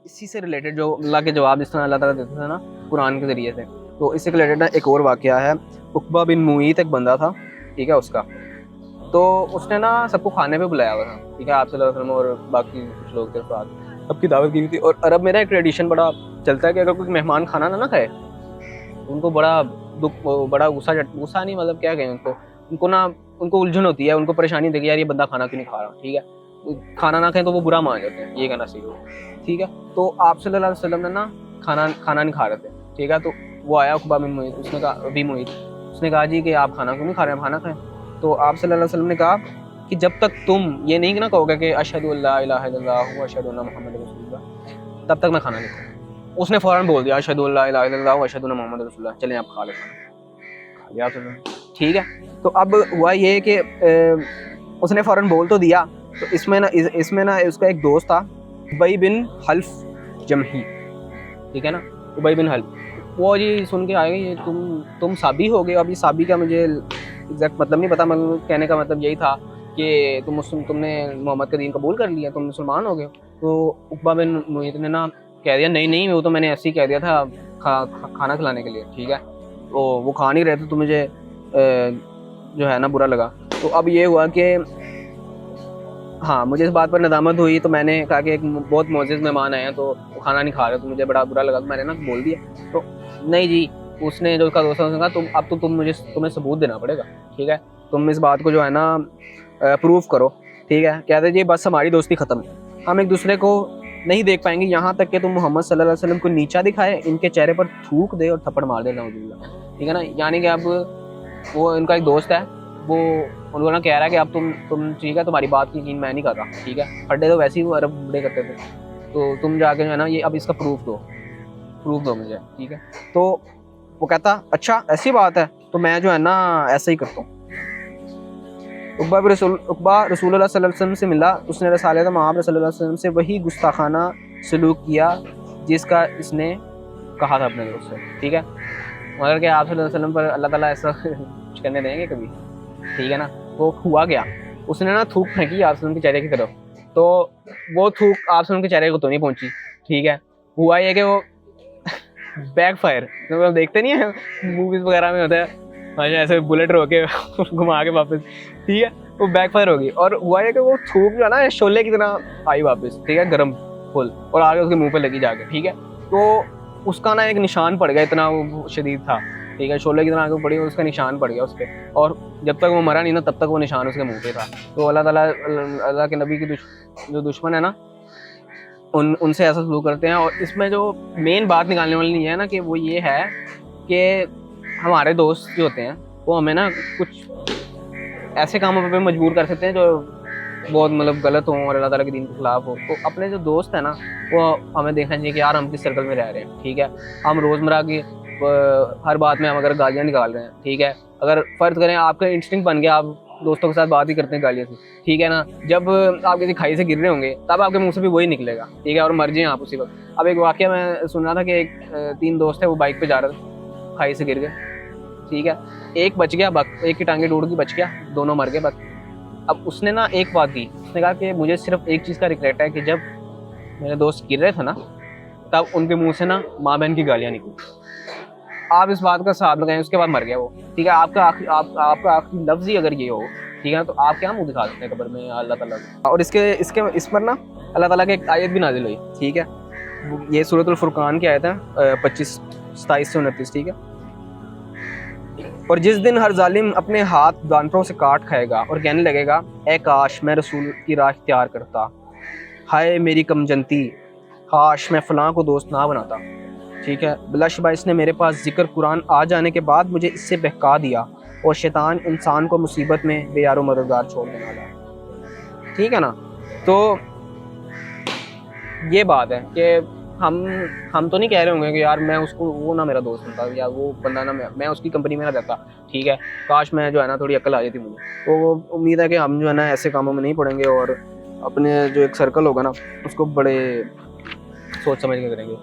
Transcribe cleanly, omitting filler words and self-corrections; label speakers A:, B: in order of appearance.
A: इसी से रिलेटेड जो अल्लाह के जवाब जिस तरह अल्लाह ताला देते थे ना कुरान के ज़रिए से, तो इससे रिलेटेड ना एक और वाक़या है। उक़बा बिन मुईत एक बंदा था, ठीक है उसका, तो उसने ना सबको खाने पे बुलाया हुआ था, ठीक है, आप सल्लल्लाहु अलैहि वसल्लम और बाकी कुछ लोग के साथ सबकी दावत की थी। और अरब में ना एक ट्रेडिशन बड़ा चलता है कि अगर कोई मेहमान खाना ना खाए तो उनको बड़ा दुख, बड़ा गुस्सा नहीं, मतलब क्या कहें उनको ना उनको उलझन होती है, उनको परेशानी होती है कि यार ये बंदा खाना क्यों नहीं खा रहा, ठीक है, खाना ना खाएं तो वो बुरा मान जाते हैं, ये कहना चाहिए, ठीक है। तो आप सल्लल्लाहु अलैहि वसल्लम ने ना खाना नहीं खा रहे थे, ठीक है, तो वो आया उक़बा बिन मुईत, उसने कहा अबी मुईत, उसने कहा जी कि आप खाना क्यों नहीं खा रहे हैं, खाना खाएं। तो आप सल्लल्लाहु अलैहि वसल्लम ने कहा कि जब तक तुम ये नहीं ना कहोगे कि अशहदु अल्ला इलाहा इल्लल्लाह व अशहदु अन्ना मुहम्मदन रसूलुल्लाह, तब तक मैं खाना नहीं खाऊंगा। उसने फौरन बोल दिया अशहदु अल्ला इलाहा इल्लल्लाह व अशहदु अन्ना मुहम्मदन रसूलुल्लाह, चलें आप खा लें, खा लिया आपने, ठीक है। तो अब हुआ ये कि उसने फौरन बोल तो दिया, तो इसमें ना उसका एक दोस्त था उबई बिन हल्फ जमही, ठीक है ना, उबई बिन हल्फ, वो जी सुन के आए ये तुम साबी हो गए। अभी साबी का मुझे एग्जैक्ट मतलब नहीं पता, मतलब कहने का मतलब यही था कि तुमने मोहम्मद का दीन कबूल कर लिया, तुम मुसलमान हो गए। तो उक़बा बिन मुईत ने ना कह दिया नहीं वो तो मैंने ऐसे ही कह दिया था खाना खिलाने के लिए, ठीक है, तो वो खा नहीं रहे थे तो मुझे जो है ना बुरा लगा। तो अब ये हुआ कि हाँ मुझे इस बात पर नदामत हुई, तो मैंने कहा कि एक बहुत मोअज़्ज़िज़ मेहमान आए हैं तो वो खाना नहीं खा रहे, तो मुझे बड़ा बुरा लगा, तो मैंने ना बोल दिया। तो नहीं जी, उसने जो उसका दोस्त है उसने कहा तुम्हें सबूत देना पड़ेगा, ठीक है, तुम इस बात को जो है ना प्रूफ करो, ठीक है। कहते जी बस हमारी दोस्ती ख़त्म, हम एक दूसरे को नहीं देख पाएंगे यहाँ तक कि तुम मोहम्मद सल्लल्लाहु अलैहि वसल्लम को नीचा दिखाए, इनके चेहरे पर थूक दे और थप्पड़ मार दे, नाउज़ुबिल्लाह, ठीक है ना। यानी कि अब वो इनका एक दोस्त है, वो उनको ना कह रहा है कि अब तुम ठीक है, तुम्हारी बात की यकीन मैं नहीं कर रहा, ठीक है, फड्डे तो वैसे ही वो अरब बड़े करते थे, तो तुम जाके जो है ना ये अब इसका प्रूफ दो मुझे, ठीक है। तो वो कहता अच्छा ऐसी बात है, तो मैं जो है ना ऐसा ही करता हूँ। उक़बा रसूलुल्लाह सल्लल्लाहु अलैहि वसल्लम से मिला, उसने रसूलुल्लाह सल्लल्लाहु अलैहि वसल्लम से वही गुस्ताखाना सलूक किया जिसका इसने कहा था अपने दोस्त से, ठीक है। मगर क्या आप सल्लल्लाहु अलैहि वसल्लम पर अल्लाह ताला ऐसा कुछ करने देंगे कभी, ठीक है ना। तो हुआ क्या, उसने ना थूक फेंकी आप सल्लम के चेहरे की तरफ, तो वो थूक आप सल्लम के चेहरे को तो नहीं पहुंची, ठीक है। हुआ ये कि वो बैकफायर, मतलब देखते नहीं है मूवीज वगैरह में होता है ऐसे बुलेट रोके घुमा के वापस, ठीक है, वो बैकफायर होगी। और हुआ ये कि वो थूक जो है ना शोले की तरह आई वापस, ठीक है, गरम फुल, और आगे उसके मुंह पे लगी जाके, ठीक है। तो उसका ना एक निशान पड़ गया, इतना वो शदीद था, ठीक है, शोले की तरह आगे पड़ी, उसका निशान पड़ गया उस पर, और जब तक वो मरा नहीं ना तब तक वो निशान उसके मुंह पे था। तो अल्लाह के नबी की जो दुश्मन है ना उनसे ऐसा सलूक करते हैं। और इसमें जो मेन बात निकालने वाली है ना कि वो ये है कि हमारे दोस्त जो होते हैं वो हमें ना कुछ ऐसे कामों पे मजबूर कर सकते हैं जो बहुत मतलब गलत हों और अल्लाह ताला के दीन के खिलाफ हो। तो अपने जो दोस्त है ना वो हमें देखना चाहिए कि यार हम किस सर्कल में रह रहे हैं, ठीक है। हम रोज़मर्रा की हर बात में हम अगर गालियाँ निकाल रहे हैं, ठीक है, अगर फ़र्ज़ करें आपका इंस्टिंक्ट बन गया, आप दोस्तों के साथ बात ही करते हैं गालियों से, ठीक है ना, जब आप किसी खाई से गिर रहे होंगे तब आपके मुंह से भी वही निकलेगा, ठीक है, और मर जाए आप उसी वक्त। अब एक वाक़या मैं सुन रहा था कि तीन दोस्त है, वो बाइक पे जा रहे थे, खाई से गिर गए, ठीक है, एक बच गया, एक की टांगे टूट गई, बच गया, दोनों मर गए बस। अब उसने ना एक बात की, उसने कहा कि मुझे सिर्फ एक चीज़ का रिग्रेट है कि जब मेरे दोस्त गिर रहे थे ना तब उनके मुंह से ना माँ बहन की गालियाँ निकली। आप इस बात का हिसाब लगाएं, उसके बाद मर गया वो, ठीक है। आपका आखिरी लफ्ज़ ही अगर ये हो, ठीक है ना, तो आप क्या मुँह दिखा सकते हैं कब्र में अल्लाह ताला को। और इस पर ना अल्लाह ताला की एक आयत भी नाज़िल हुई, ठीक है, ये सूरतुल फुरकान की आयत है 25, 27 से 29, ठीक है। और जिस दिन हर जालिम अपने हाथ दांतों से काट खाएगा और कहने लगेगा ए काश मैं रसूल की राह इख्तियार करता, हाय मेरी कमजनती, काश मैं फ़लाँ को दोस्त ना बनाता, ठीक है। बिलाशुबा इसने मेरे पास जिक्र कुरान आ जाने के बाद मुझे इससे बहका दिया और शैतान इंसान को मुसीबत में बेयारो मददगार छोड़ देने वाला है, ठीक है ना। तो ये बात है कि हम तो नहीं कह रहे होंगे कि यार मैं उसको वो ना मेरा दोस्त बनता या वो बंदा ना मैं उसकी कंपनी में ना रहता, ठीक है, काश मैं जो है ना थोड़ी अक्ल आ जाती मुझे। तो उम्मीद है कि हम जो है ना ऐसे कामों में नहीं पड़ेंगे और अपने जो एक सर्कल होगा ना उसको बड़े सोच समझ के करेंगे।